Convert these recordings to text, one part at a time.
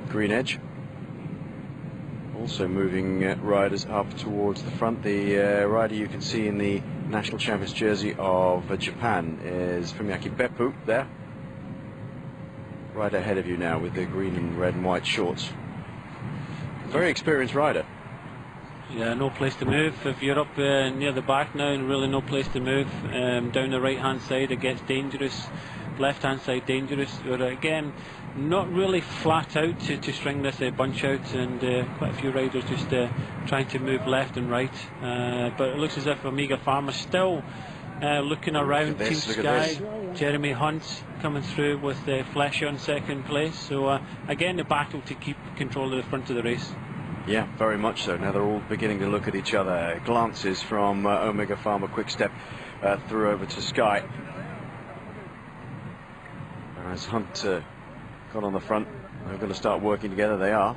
GreenEdge. Also moving riders up towards the front. The rider you can see in the national champions jersey of Japan is Fumiaki Beppu there. Right ahead of you now with the green and red and white shorts. Very experienced rider. Yeah, no place to move. If you're up near the back now, and really no place to move. Down the right hand side it gets dangerous. Left hand side dangerous. But again, not really flat out to string this bunch out, and quite a few riders just trying to move left and right. But it looks as if Omega Pharma still looking around. Team Sky, Jeremy Hunt coming through with Flesher in second place. So again, the battle to keep control of the front of the race. Yeah, very much so. Now they're all beginning to look at each other. Glances from Omega Pharma, quick step through over to Sky. As Hunt got on the front, they're going to start working together. They are.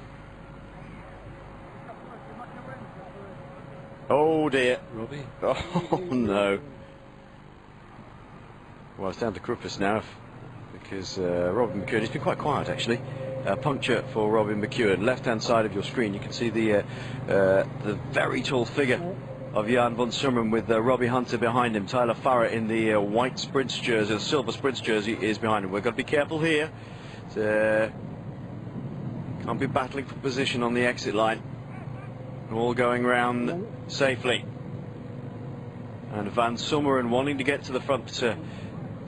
Oh dear. Robbie. Oh no. Well, it's down to Kruppus now, because Robin McEwen, he's been quite quiet actually. Puncture for Robin McEwen. Left-hand side of your screen, you can see the very tall figure of Jan van Summeren with Robbie Hunter behind him. Tyler Farrer in the white sprints jersey, the silver sprints jersey is behind him. We've got to be careful here. Can't be battling for position on the exit line. All going round safely. And Van Summeren wanting to get to the front,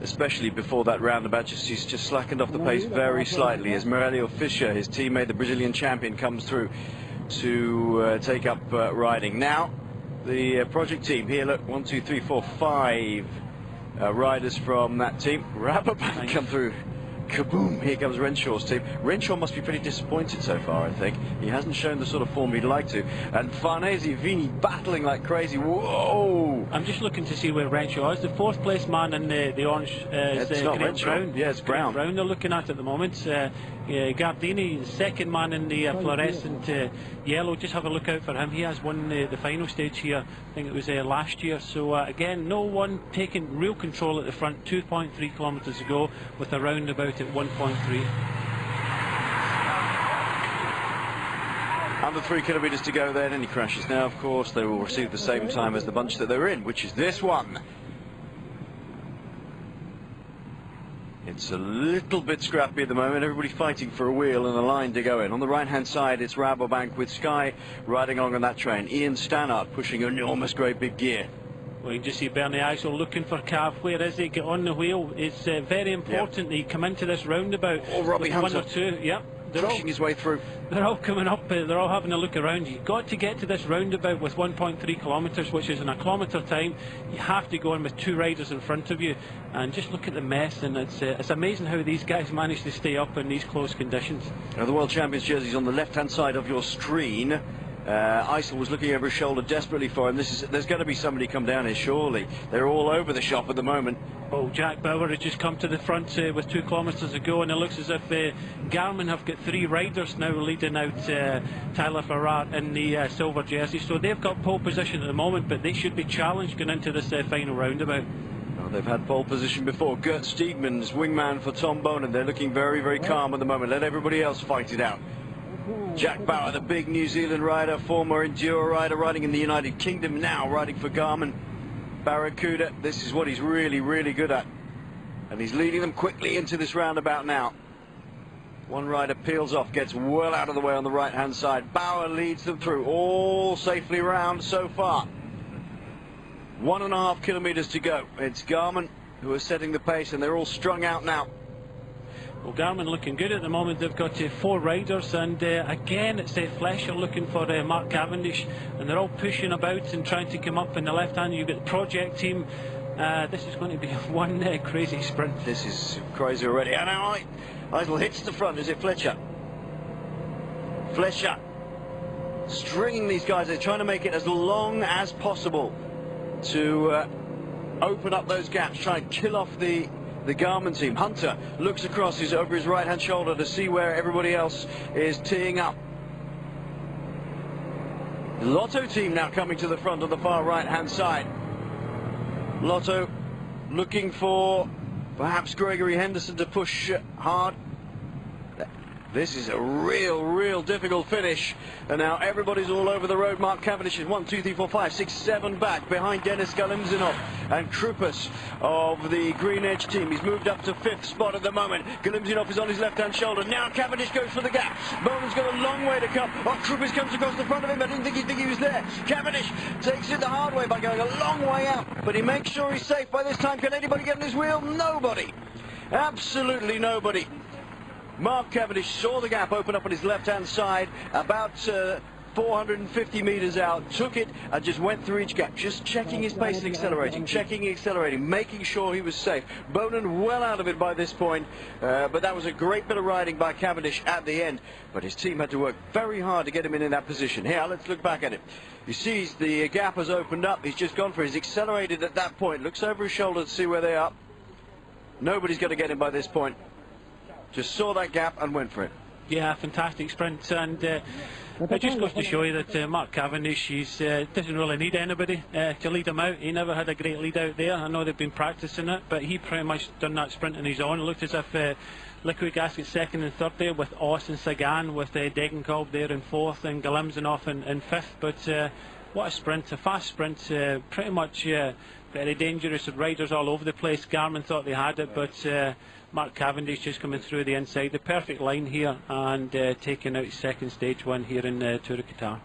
especially before that roundabout. He's just slackened off the pace very slightly as Morelio Fischer, his teammate, the Brazilian champion, comes through to take up riding. Now, the project team here, look, 1, 2, 3, 4, 5 riders from that team. Rabobank come through. Kaboom! Here comes Renshaw's team. Renshaw must be pretty disappointed so far, I think. He hasn't shown the sort of form he'd like to. And Farnese, Vini battling like crazy. Whoa! I'm just looking to see where Renshaw is. The fourth place man in the orange it's not Renshaw. brown. Yeah, it's brown. Brown they're looking at the moment. Guardini, the second man in the fluorescent yellow. Just have a look out for him. He has won the final stage here. I think it was last year. So again, no one taking real control at the front. 2.3 kilometres to go with a roundabout at 1.3. Under 3 kilometres to go then, and he crashes now. Of course, they will receive the same time as the bunch that they're in, which is this one. It's a little bit scrappy at the moment. Everybody fighting for a wheel and a line to go in. On the right-hand side, it's Rabobank with Sky riding along on that train. Ian Stannard pushing enormous, great big gear. Well, you can just see Bernie Eisel looking for Cav. Where is he? Get on the wheel. It's very important that he come into this roundabout. Oh, Robbie Hunter. 1 or 2. Yep. Pushing his way through. They're all coming up. They're all having a look around. You've got to get to this roundabout with 1.3 kilometres, which is in a kilometre time. You have to go in with 2 riders in front of you. And just look at the mess. And it's amazing how these guys manage to stay up in these close conditions. Now, the World Champions jersey's on the left-hand side of your screen. Eisel was looking over his shoulder desperately for him. There's going to be somebody come down here, surely. They're all over the shop at the moment. Oh, Jack Bauer has just come to the front with 2 kilometres to go, and it looks as if Garmin have got 3 riders now leading out Tyler Farrar in the silver jersey. So they've got pole position at the moment, but they should be challenged going into this final roundabout. Well, they've had pole position before. Gert Steegmans, wingman for Tom Boonen. They're looking very, very calm at the moment. Let everybody else fight it out. Jack Bauer, the big New Zealand rider, former Enduro rider, riding in the United Kingdom, now riding for Garmin. Barracuda, this is what he's really, really good at. And he's leading them quickly into this roundabout now. One rider peels off, gets well out of the way on the right-hand side. Bauer leads them through, all safely round so far. 1.5 kilometres to go. It's Garmin who are setting the pace, and they're all strung out now. Well, Garmin looking good at the moment. They've got 4 riders, and again it's Flesher looking for Mark Cavendish, and they're all pushing about and trying to come up in the left hand. You've got the project team. This is going to be one crazy sprint. This is crazy already. And now Eisel hits the front. Is it Fletcher? Fletcher stringing these guys. They're trying to make it as long as possible to open up those gaps, try and kill off the Garmin team. Hunter looks across over his right-hand shoulder to see where everybody else is teeing up. The Lotto team now coming to the front on the far right-hand side. Lotto looking for perhaps Gregory Henderson to push hard. This is a real difficult finish, and now everybody's all over the road. Mark Cavendish is 1, 2, 3, 4, 5, 6, 7 back behind Denis, Galimzyanov and Troopers of the GreenEdge team. He's moved up to 5th spot at the moment. Galimzyanov is on his left-hand shoulder. Now Cavendish goes for the gap. Boonen's got a long way to come. Oh, Troopers comes across the front of him. I didn't think he was there. Cavendish takes it the hard way by going a long way out, but he makes sure he's safe by this time. Can anybody get on his wheel? Nobody. Absolutely nobody. Mark Cavendish saw the gap open up on his left-hand side, about 450 meters out, took it and just went through each gap, just checking his pace and accelerating, making sure he was safe. Boonen well out of it by this point, but that was a great bit of riding by Cavendish at the end, but his team had to work very hard to get him in that position. Here, let's look back at it. You see the gap has opened up, he's just gone for it, he's accelerated at that point, looks over his shoulder to see where they are. Nobody's going to get him by this point. Just saw that gap and went for it. Yeah, fantastic sprint, and it just goes to show you that Mark Cavendish doesn't really need anybody to lead him out. He never had a great lead out there. I know they've been practicing it, but he pretty much done that sprint on his own. It looked as if Liquigas got 2nd and 3rd there, with Oss and Sagan, with Degenkolb there in 4th and Galimzyanov in 5th. But what a sprint, a fast sprint, pretty much very dangerous, riders all over the place. Garmin thought they had it, but Mark Cavendish just coming through the inside, the perfect line here, and taking out his 2nd stage win here in Tour of Qatar.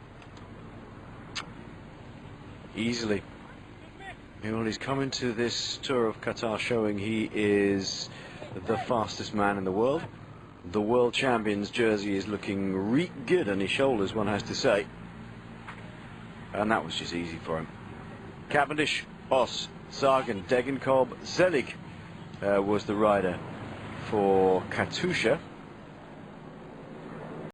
Easily. Well, he's coming to this Tour of Qatar showing he is the fastest man in the world. The world champion's jersey is looking real good on his shoulders, one has to say. And that was just easy for him. Cavendish, Oss, Sagan, Degenkolb, Selig was the rider for Katusha.